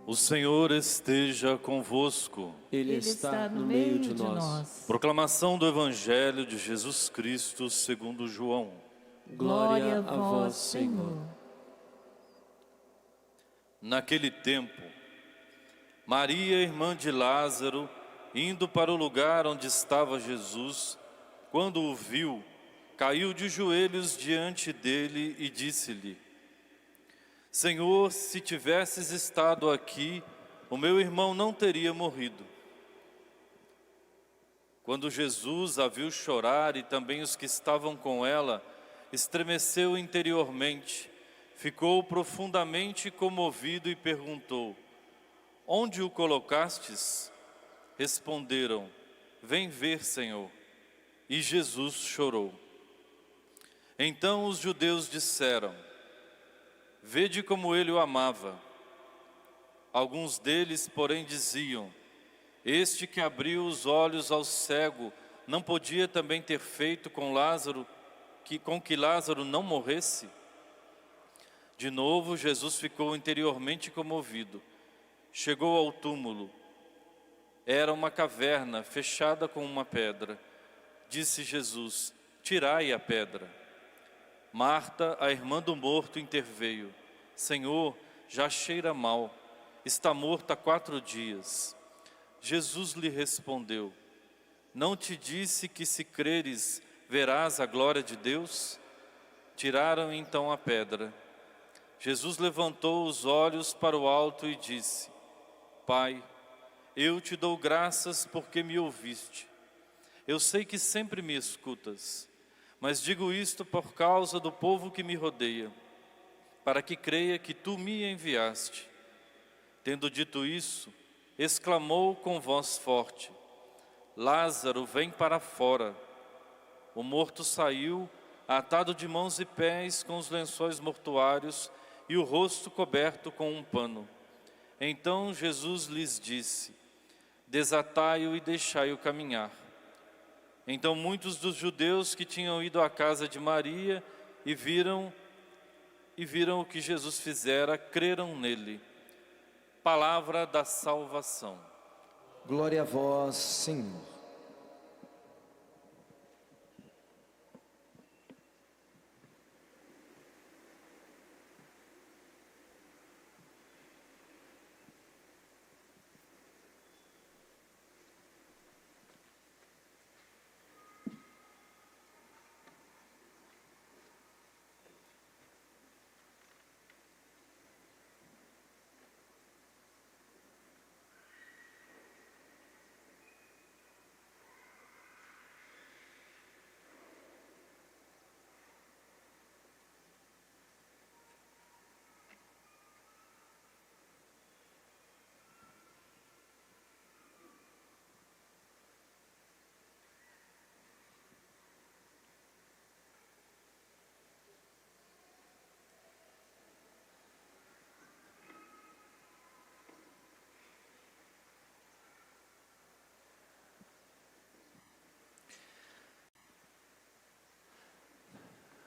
O Senhor esteja convosco. Ele está no meio de nós. Proclamação do Evangelho de Jesus Cristo segundo João. Glória a vós, Senhor. Naquele tempo, Maria, irmã de Lázaro, indo para o lugar onde estava Jesus, quando o viu, caiu de joelhos diante dele e disse-lhe: Senhor, se tivesses estado aqui, o meu irmão não teria morrido. Quando Jesus a viu chorar e também os que estavam com ela, estremeceu interiormente, ficou profundamente comovido e perguntou: Onde o colocastes? Responderam: Vem ver, Senhor. E Jesus chorou. Então os judeus disseram: Vede como ele o amava. Alguns deles, porém, diziam: Este que abriu os olhos ao cego, não podia também ter feito com que Lázaro não morresse? De novo, Jesus ficou interiormente comovido. Chegou ao túmulo. Era uma caverna fechada com uma pedra. Disse Jesus: Tirai a pedra. Marta, a irmã do morto, interveio: Senhor, já cheira mal, está morto há 4 dias. Jesus lhe respondeu: Não te disse que se creres, verás a glória de Deus? Tiraram então a pedra. Jesus levantou os olhos para o alto e disse: Pai, eu te dou graças porque me ouviste. Eu sei que sempre me escutas, mas digo isto por causa do povo que me rodeia, para que creia que tu me enviaste. Tendo dito isso, exclamou com voz forte: Lázaro, vem para fora. O morto saiu, atado de mãos e pés com os lençóis mortuários e o rosto coberto com um pano. Então Jesus lhes disse: Desatai-o e deixai-o caminhar. Então muitos dos judeus que tinham ido à casa de Maria e viram o que Jesus fizera, creram nele. Palavra da salvação. Glória a vós, Senhor.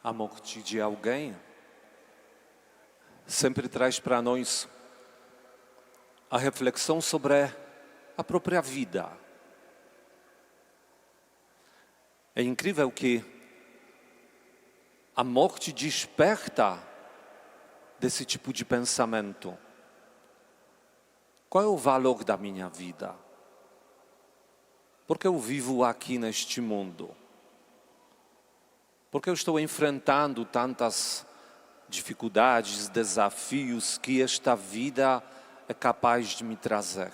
A morte de alguém sempre traz para nós a reflexão sobre a própria vida. É incrível que a morte desperta desse tipo de pensamento. Qual é o valor da minha vida? Por que eu vivo aqui neste mundo? Porque eu estou enfrentando tantas dificuldades, desafios que esta vida é capaz de me trazer.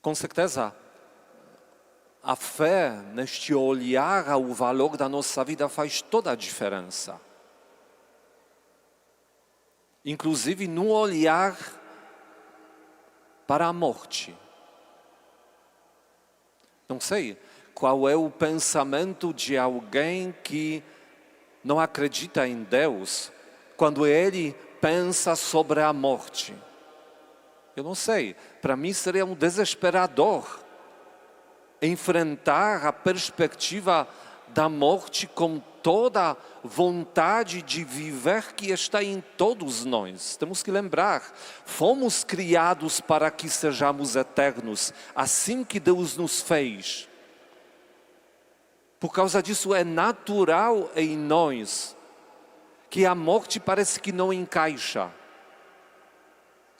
Com certeza, a fé neste olhar ao valor da nossa vida faz toda a diferença. Inclusive no olhar para a morte. Não sei qual é o pensamento de alguém que não acredita em Deus quando ele pensa sobre a morte. Eu não sei, para mim seria desesperador enfrentar a perspectiva da morte com toda a vontade de viver que está em todos nós. Temos que lembrar, fomos criados para que sejamos eternos, assim que Deus nos fez. Por causa disso é natural em nós que a morte parece que não encaixa,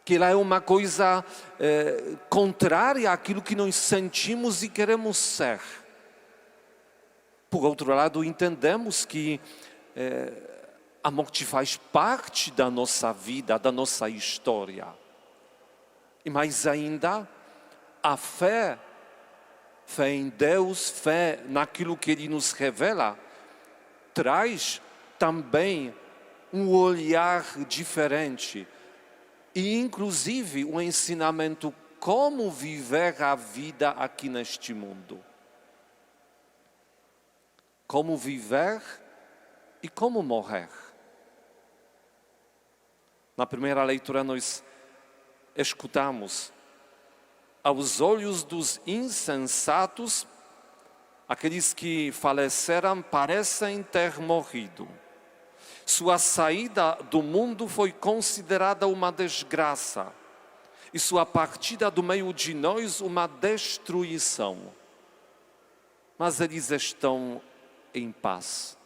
que ela é uma coisa contrária àquilo que nós sentimos e queremos ser. Por outro lado, entendemos que a morte faz parte da nossa vida, da nossa história. E mais ainda, a fé em Deus, fé naquilo que Ele nos revela, traz também um olhar diferente e inclusive um ensinamento como viver a vida aqui neste mundo. Como viver e como morrer. Na primeira leitura nós escutamos: aos olhos dos insensatos, aqueles que faleceram parecem ter morrido. Sua saída do mundo foi considerada uma desgraça, e sua partida do meio de nós uma destruição. Mas eles estão em paz.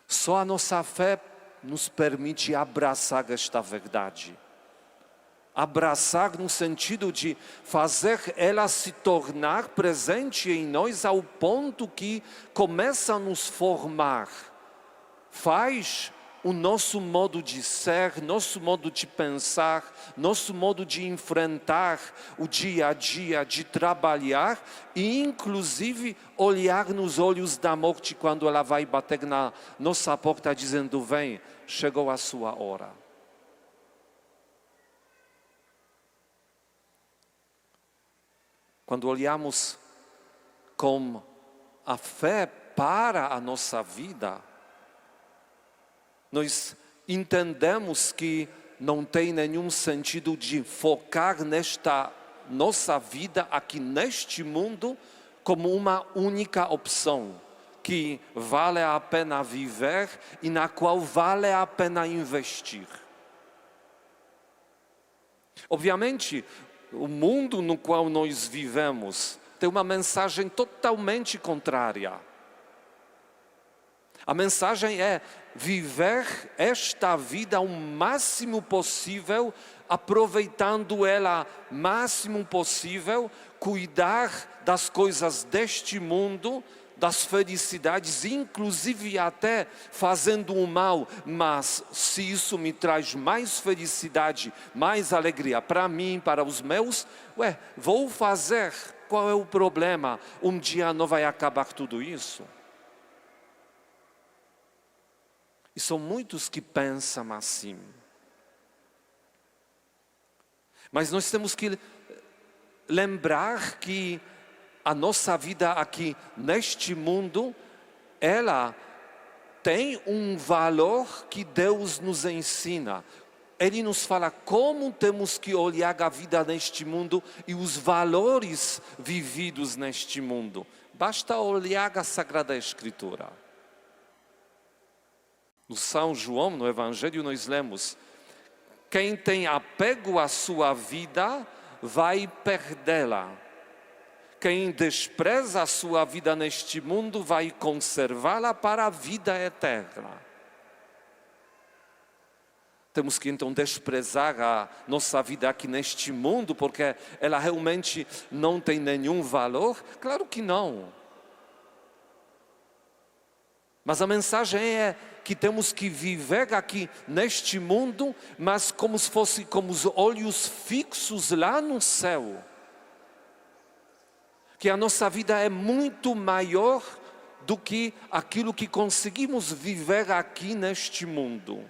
Só a nossa fé nos permite abraçar esta verdade. Abraçar no sentido de fazer ela se tornar presente em nós ao ponto que começa a nos formar. Faz o nosso modo de ser, nosso modo de pensar, nosso modo de enfrentar o dia a dia, de trabalhar e inclusive olhar nos olhos da morte quando ela vai bater na nossa porta dizendo: vem, chegou a sua hora. Quando olhamos com a fé para a nossa vida, nós entendemos que não tem nenhum sentido de focar nesta nossa vida aqui neste mundo como uma única opção que vale a pena viver e na qual vale a pena investir. Obviamente, o mundo no qual nós vivemos tem uma mensagem totalmente contrária. A mensagem é viver esta vida o máximo possível, aproveitando ela o máximo possível, cuidar das coisas deste mundo, das felicidades, inclusive até fazendo o mal, mas se isso me traz mais felicidade, mais alegria para mim, para os meus, vou fazer. Qual é o problema? Um dia não vai acabar tudo isso? E são muitos que pensam assim. Mas nós temos que lembrar que a nossa vida aqui neste mundo, ela tem um valor que Deus nos ensina. Ele nos fala como temos que olhar a vida neste mundo e os valores vividos neste mundo. Basta olhar a Sagrada Escritura. No São João, no Evangelho, nós lemos: quem tem apego à sua vida vai perdê-la. Quem despreza a sua vida neste mundo vai conservá-la para a vida eterna. Temos que então desprezar a nossa vida aqui neste mundo porque ela realmente não tem nenhum valor? Claro que não. Mas a mensagem é que temos que viver aqui neste mundo, mas como se fosse com os olhos fixos lá no céu. Que a nossa vida é muito maior do que aquilo que conseguimos viver aqui neste mundo.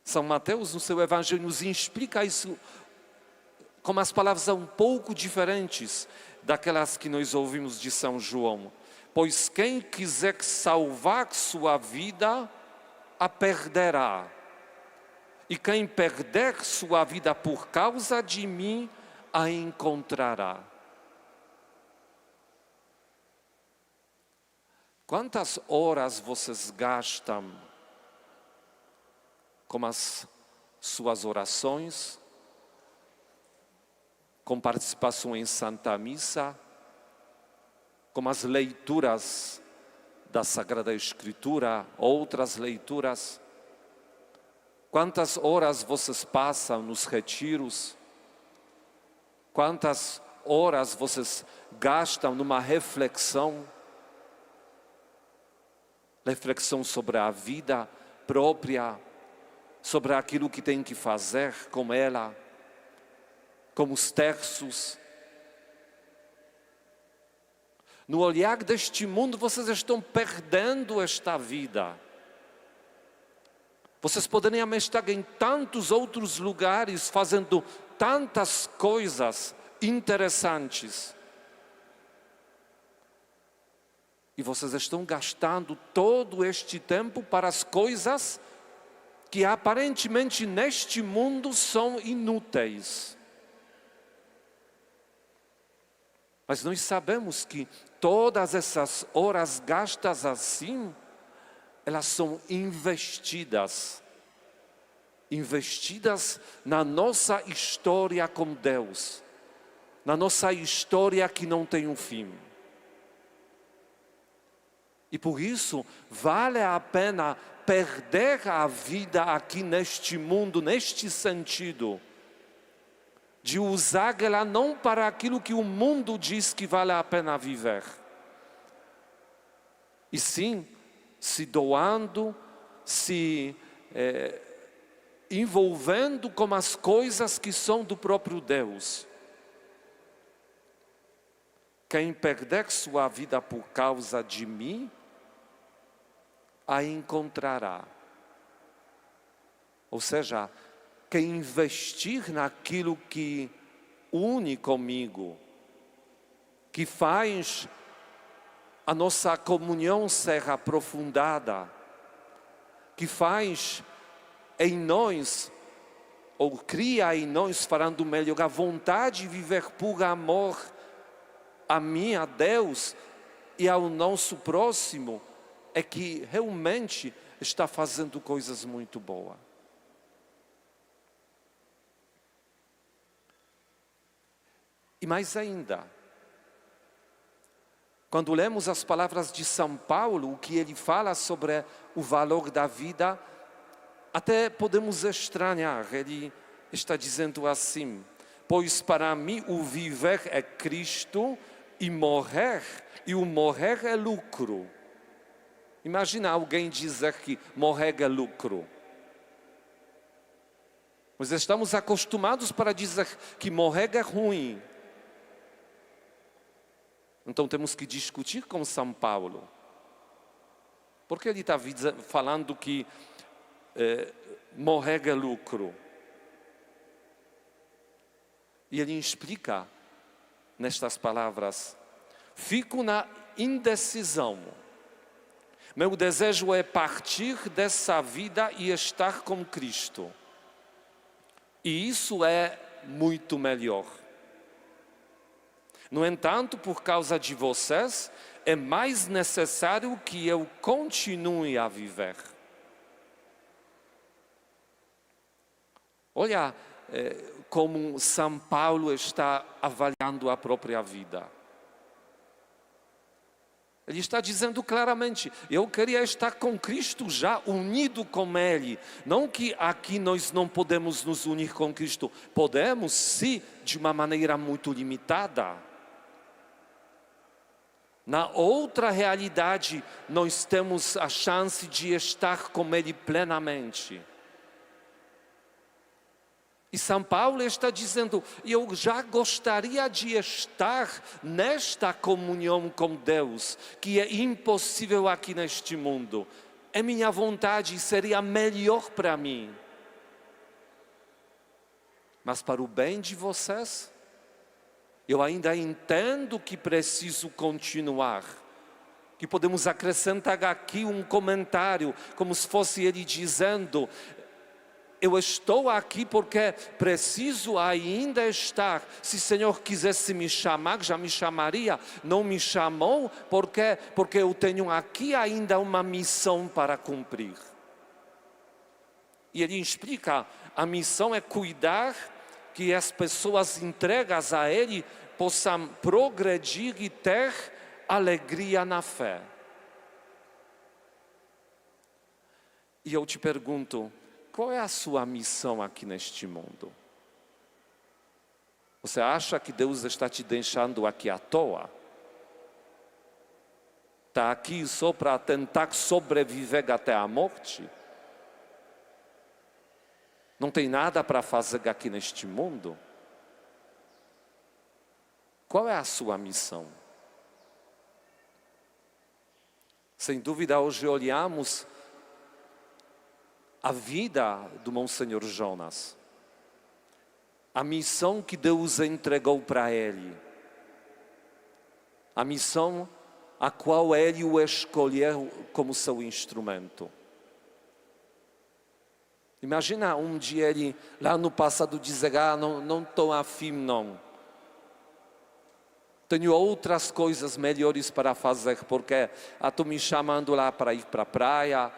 São Mateus, no seu Evangelho, nos explica isso com as palavras um pouco diferentes daquelas que nós ouvimos de São João. Pois quem quiser salvar sua vida, a perderá. E quem perder sua vida por causa de mim, a encontrará. Quantas horas vocês gastam com as suas orações, com participação em Santa Missa, com as leituras da Sagrada Escritura, outras leituras? Quantas horas vocês passam nos retiros? Quantas horas vocês gastam numa reflexão sobre a vida própria, sobre aquilo que tem que fazer com ela, com os terços? No olhar deste mundo, vocês estão perdendo esta vida. Vocês poderiam estar em tantos outros lugares, fazendo tantas coisas interessantes. E vocês estão gastando todo este tempo para as coisas que aparentemente neste mundo são inúteis. Mas nós sabemos que todas essas horas gastas assim, elas são investidas na nossa história com Deus, na nossa história que não tem um fim. E por isso vale a pena perder a vida aqui neste mundo, neste sentido, de usar ela não para aquilo que o mundo diz que vale a pena viver, e sim se doando, se envolvendo com as coisas que são do próprio Deus. Quem perder sua vida por causa de mim, a encontrará. Ou seja, quem investir naquilo que une comigo, que faz a nossa comunhão ser aprofundada, que faz em nós, ou cria em nós, falando melhor, a vontade de viver por amor a mim, a Deus e ao nosso próximo, é que realmente está fazendo coisas muito boas. E mais ainda, quando lemos as palavras de São Paulo, o que ele fala sobre o valor da vida, até podemos estranhar. Ele está dizendo assim: pois para mim o viver é Cristo e o morrer é lucro. Imagina alguém dizer que morrer é lucro. Nós estamos acostumados para dizer que morrer é ruim. Então temos que discutir com São Paulo. Porque ele está falando que morrer é lucro. E ele explica nestas palavras: fico na indecisão. Meu desejo é partir dessa vida e estar com Cristo. E isso é muito melhor. No entanto, por causa de vocês, é mais necessário que eu continue a viver. Olha como São Paulo está avaliando a própria vida. Ele está dizendo claramente: eu queria estar com Cristo já, unido com Ele. Não que aqui nós não podemos nos unir com Cristo. Podemos, sim, de uma maneira muito limitada. Na outra realidade, nós temos a chance de estar com Ele plenamente. E São Paulo está dizendo: eu já gostaria de estar nesta comunhão com Deus, que é impossível aqui neste mundo. É minha vontade e seria melhor para mim. Mas para o bem de vocês, eu ainda entendo que preciso continuar. Que podemos acrescentar aqui um comentário, como se fosse ele dizendo: eu estou aqui porque preciso ainda estar. Se o Senhor quisesse me chamar, já me chamaria. Não me chamou porque eu tenho aqui ainda uma missão para cumprir. E ele explica, a missão é cuidar que as pessoas entregas a Ele possam progredir e ter alegria na fé. E eu te pergunto, qual é a sua missão aqui neste mundo? Você acha que Deus está te deixando aqui à toa? Está aqui só para tentar sobreviver até a morte? Não tem nada para fazer aqui neste mundo? Qual é a sua missão? Sem dúvida, hoje olhamos a vida do Monsenhor Jonas, a missão que Deus entregou para ele, a missão a qual ele o escolheu como seu instrumento. Imagina um dia ele, lá no passado, dizer, não estou afim não. Tenho outras coisas melhores para fazer, porque estou me chamando lá para ir para a praia.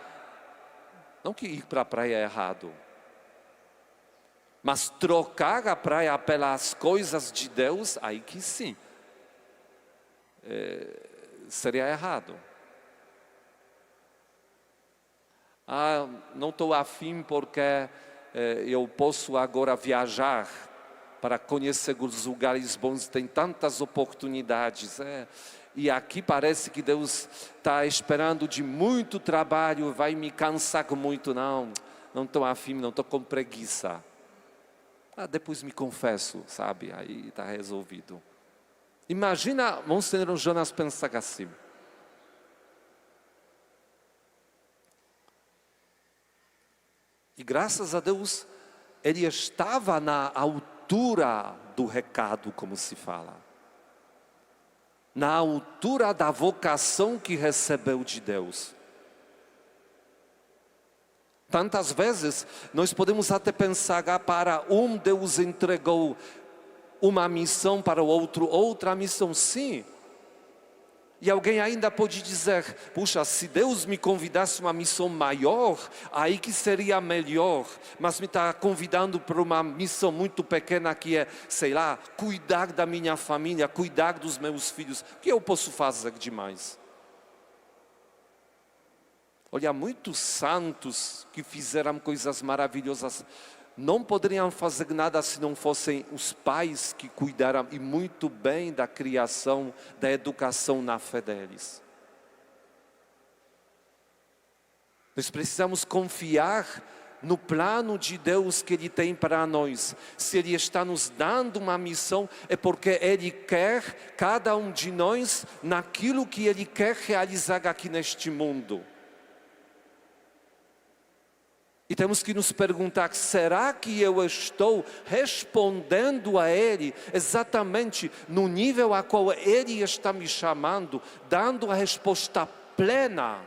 Não que ir para a praia é errado, mas trocar a praia pelas coisas de Deus, aí que sim, seria errado. Não estou afim porque eu posso agora viajar para conhecer os lugares bons, tem tantas oportunidades. E aqui parece que Deus está esperando de muito trabalho, vai me cansar muito. Não estou afim, não estou com preguiça. Depois me confesso, sabe, aí está resolvido. Imagina Monsenhor Jonas pensar assim. E graças a Deus, ele estava na altura do recado, como se fala. Na altura da vocação que recebeu de Deus. Tantas vezes nós podemos até pensar, para um Deus entregou uma missão, para o outro outra missão, sim. E alguém ainda pode dizer, puxa, se Deus me convidasse uma missão maior, aí que seria melhor. Mas me está convidando para uma missão muito pequena que é, sei lá, cuidar da minha família, cuidar dos meus filhos. O que eu posso fazer demais? Olha, muitos santos que fizeram coisas maravilhosas não poderiam fazer nada se não fossem os pais que cuidaram e muito bem da criação, da educação na fé deles. Nós precisamos confiar no plano de Deus que Ele tem para nós. Se Ele está nos dando uma missão, é porque Ele quer cada um de nós naquilo que Ele quer realizar aqui neste mundo. E temos que nos perguntar, será que eu estou respondendo a Ele exatamente no nível a qual Ele está me chamando, dando a resposta plena?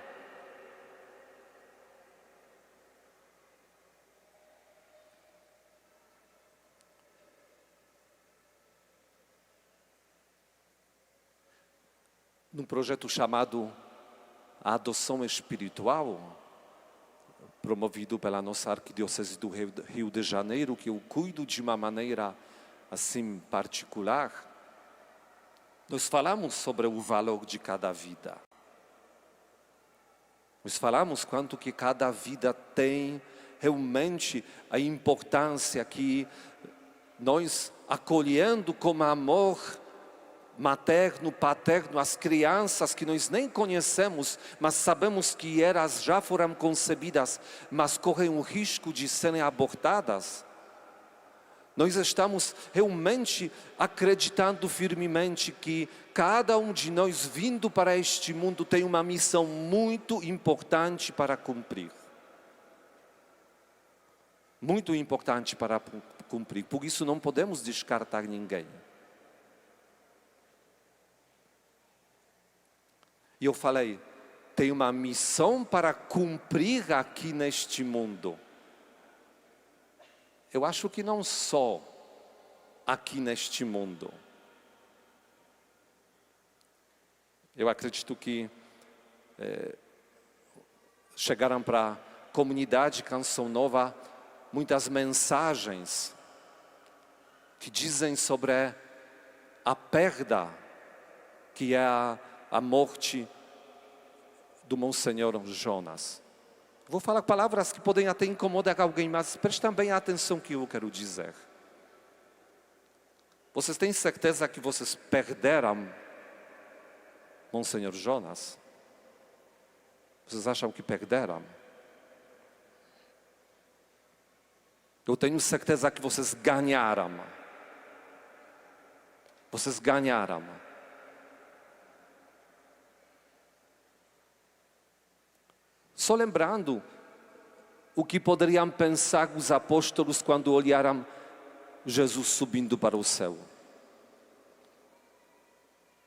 Num projeto chamado A Adoção Espiritual, promovido pela nossa Arquidiocese do Rio de Janeiro, que eu cuido de uma maneira assim particular, nós falamos sobre o valor de cada vida. Nós falamos quanto que cada vida tem realmente a importância que nós, acolhendo com amor materno, paterno, as crianças que nós nem conhecemos, mas sabemos que elas já foram concebidas, mas correm o risco de serem abortadas. Nós estamos realmente acreditando firmemente que cada um de nós vindo para este mundo tem uma missão muito importante para cumprir. Muito importante para cumprir, por isso não podemos descartar ninguém. E eu falei, tem uma missão para cumprir aqui neste mundo. eu acho que não só aqui neste mundo. Eu acredito que chegaram para a comunidade Canção Nova muitas mensagens que dizem sobre a perda que é a morte do Monsenhor Jonas. Vou falar palavras que podem até incomodar alguém, mas prestem bem atenção que eu quero dizer. Vocês têm certeza que vocês perderam Monsenhor Jonas? Vocês acham que perderam? Eu tenho certeza que vocês ganharam. Vocês ganharam. Só lembrando o que poderiam pensar os apóstolos quando olharam Jesus subindo para o céu.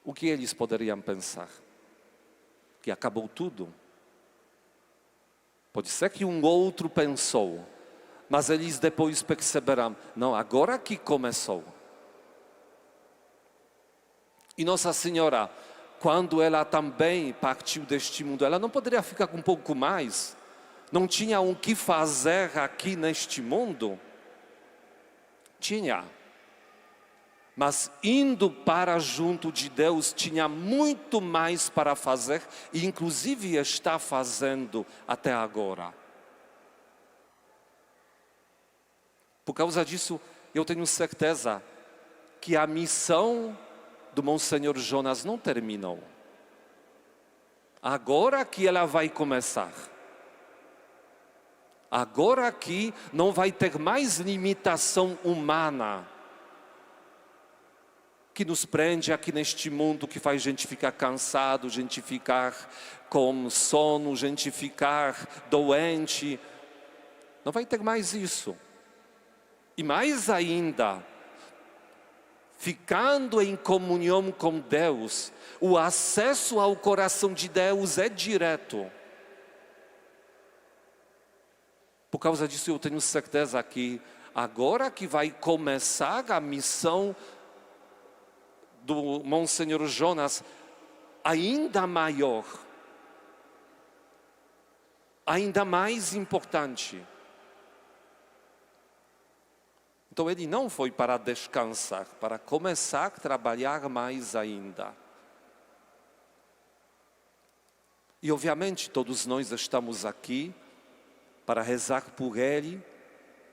O que eles poderiam pensar? Que acabou tudo. Pode ser que um outro pensou, mas eles depois perceberam, não, agora que começou. E Nossa Senhora, quando ela também partiu deste mundo, ela não poderia ficar com um pouco mais? Não tinha o que fazer aqui neste mundo? Tinha. Mas indo para junto de Deus, tinha muito mais para fazer e inclusive está fazendo até agora. Por causa disso, eu tenho certeza que a missão do Monsenhor Jonas não terminou. Agora que ela vai começar. Agora que não vai ter mais limitação humana que nos prende aqui neste mundo, que faz gente ficar cansado, gente ficar com sono, gente ficar doente. Não vai ter mais isso. E mais ainda, ficando em comunhão com Deus, o acesso ao coração de Deus é direto. Por causa disso eu tenho certeza que agora que vai começar a missão do Monsenhor Jonas, ainda maior, ainda mais importante. Então ele não foi para descansar, para começar a trabalhar mais ainda. E obviamente todos nós estamos aqui para rezar por ele,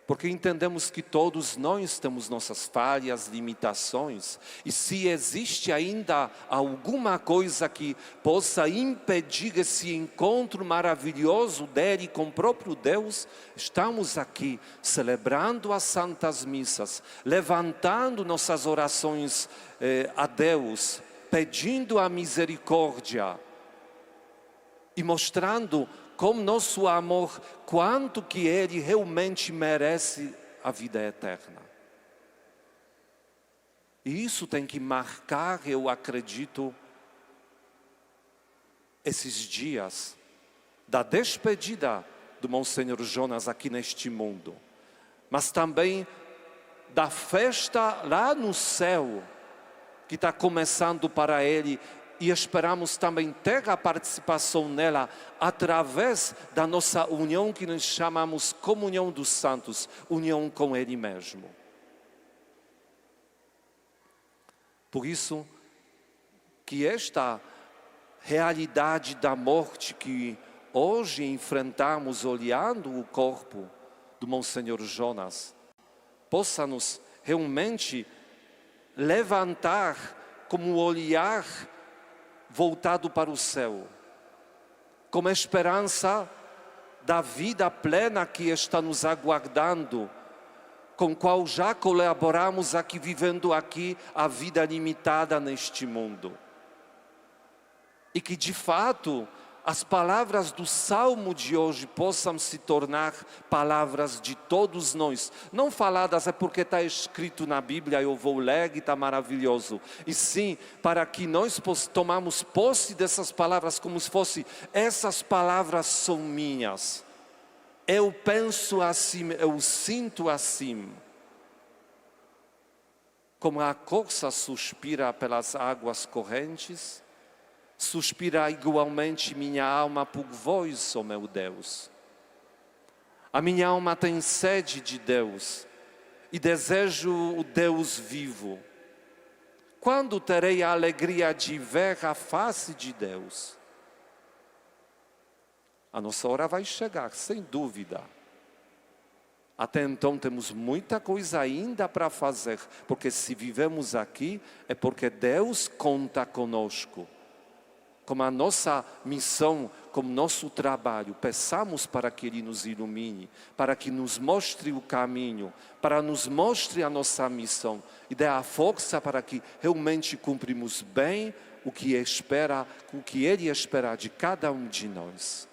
porque entendemos que todos nós temos nossas falhas, limitações, e se existe ainda alguma coisa que possa impedir esse encontro maravilhoso dele com o próprio Deus, estamos aqui celebrando as santas missas, levantando nossas orações a Deus, pedindo a misericórdia e mostrando com nosso amor, quanto que Ele realmente merece a vida eterna. E isso tem que marcar, eu acredito, esses dias da despedida do Monsenhor Jonas aqui neste mundo, mas também da festa lá no céu, que está começando para Ele, e esperamos também ter a participação nela através da nossa união que nós chamamos comunhão dos santos, união com Ele mesmo. Por isso que esta realidade da morte que hoje enfrentamos olhando o corpo do Monsenhor Jonas, possa nos realmente levantar como um olhar voltado para o céu, com a esperança da vida plena que está nos aguardando, com qual já colaboramos aqui, vivendo aqui a vida limitada neste mundo. E que de fato as palavras do Salmo de hoje possam se tornar palavras de todos nós. Não faladas é porque está escrito na Bíblia, eu vou ler e está maravilhoso. E sim, para que nós tomamos posse dessas palavras como se fosse, essas palavras são minhas. Eu penso assim, eu sinto assim. Como a corça suspira pelas águas correntes, suspira igualmente minha alma por vós, ó meu Deus. A minha alma tem sede de Deus e desejo o Deus vivo. Quando terei a alegria de ver a face de Deus? A nossa hora vai chegar, sem dúvida. Até então temos muita coisa ainda para fazer, porque se vivemos aqui é porque Deus conta conosco. Como a nossa missão, como nosso trabalho, peçamos para que Ele nos ilumine, para que nos mostre o caminho, para nos mostre a nossa missão e dê a força para que realmente cumprimos bem o que Ele espera de cada um de nós.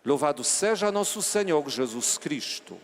Louvado seja nosso Senhor Jesus Cristo.